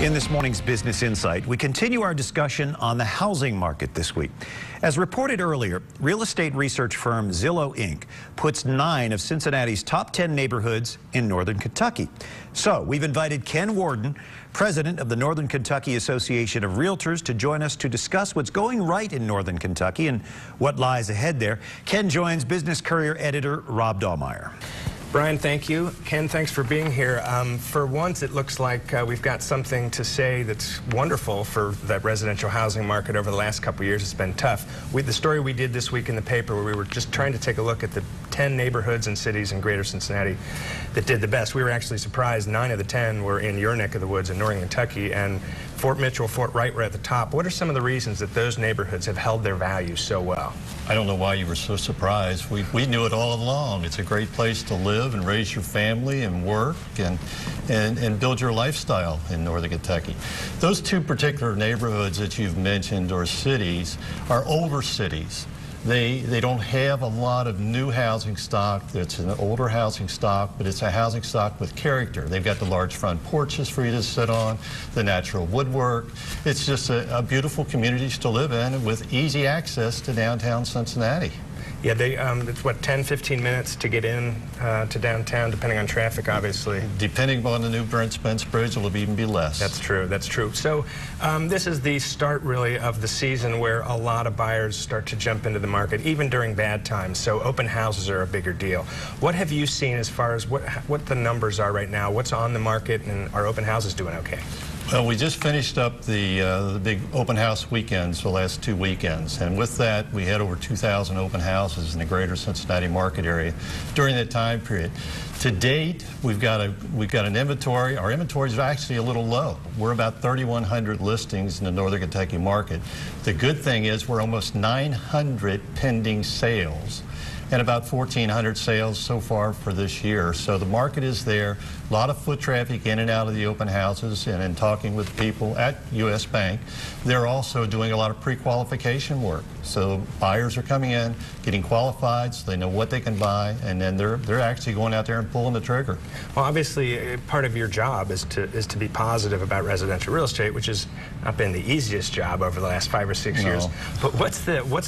In this morning's Business Insight, we continue our discussion on the housing market this week. As reported earlier, real estate research firm Zillow Inc. puts 9 of Cincinnati's top 10 neighborhoods in northern Kentucky. So we've invited Ken Warden, president of the Northern Kentucky Association of Realtors, to join us to discuss what's going right in northern Kentucky and what lies ahead there. Ken joins Business Courier editor Rob Dahlmeyer. Brian, thank you. Ken, thanks for being here. For once, it looks like we've got something to say that's wonderful for that residential housing market. Over the last couple of years, it's been tough. The story we did this week in the paper, where we were just trying to take a look at the 10 neighborhoods and cities in greater Cincinnati that did the best. We were actually surprised 9 of the 10 were in your neck of the woods in northern Kentucky, and Fort Mitchell, Fort Wright were at the top. What are some of the reasons that those neighborhoods have held their value so well? I don't know why you were so surprised. We knew it all along. It's a great place to live and raise your family and work and build your lifestyle in northern Kentucky. Those 2 particular neighborhoods that you've mentioned, or cities, are older cities. They don't have a lot of new housing stock. It's an older housing stock, but it's a housing stock with character. They've got the large front porches for you to sit on, the natural woodwork. It's just a beautiful communities to live in with easy access to downtown Cincinnati. Yeah, it's what, 10, 15 minutes to get in to downtown, depending on traffic, obviously. Depending on the new Brent Spence Bridge, it'll even be less. That's true, that's true. So this is the start, really, of the season where a lot of buyers start to jump into the market, even during bad times. So open houses are a bigger deal. What have you seen as far as what the numbers are right now? What's on the market, and are open houses doing okay? Well, we just finished up the big open house weekends, the last 2 weekends, and with that we had over 2,000 open houses in the greater Cincinnati market area during that time period. To date, we've got an inventory. Our inventory is actually a little low. We're about 3,100 listings in the northern Kentucky market. The good thing is we're almost 900 pending sales, and about 1,400 sales so far for this year. So the market is there. A lot of foot traffic in and out of the open houses, and in talking with people at U.S. Bank, they're also doing a lot of pre-qualification work. So buyers are coming in, getting qualified, so they know what they can buy, and then they're actually going out there and pulling the trigger. Well, obviously, part of your job is to be positive about residential real estate, which has not been the easiest job over the last 5 or 6 years. But what's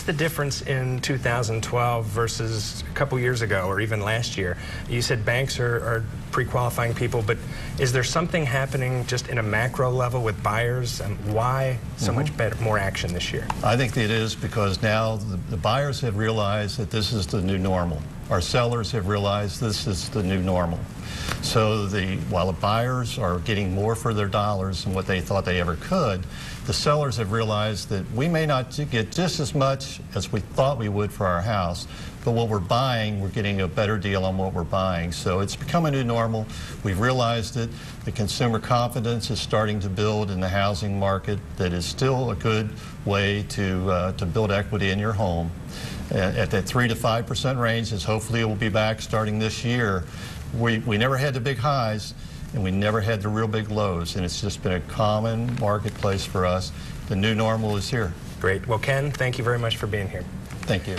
the difference in 2012 versus a couple years ago, or even last year? You said banks are pre-qualifying people, but is there something happening just in a macro level with buyers? Why so much more action this year? I think it is because now the buyers have realized that this is the new normal. Our sellers have realized this is the new normal. So while the buyers are getting more for their dollars than what they thought they ever could, the sellers have realized that we may not get just as much as we thought we would for our house, but what we're buying, we're getting a better deal on what we're buying. So it's become a new normal. We've realized it. The consumer confidence is starting to build in the housing market. That is still a good way to build equity in your home. At that 3 to 5% range, as hopefully it will be back starting this year. We never had the big highs, and we never had the real big lows, and it's just been a common marketplace for us. The new normal is here. Great. Well, Ken, thank you very much for being here. Thank you.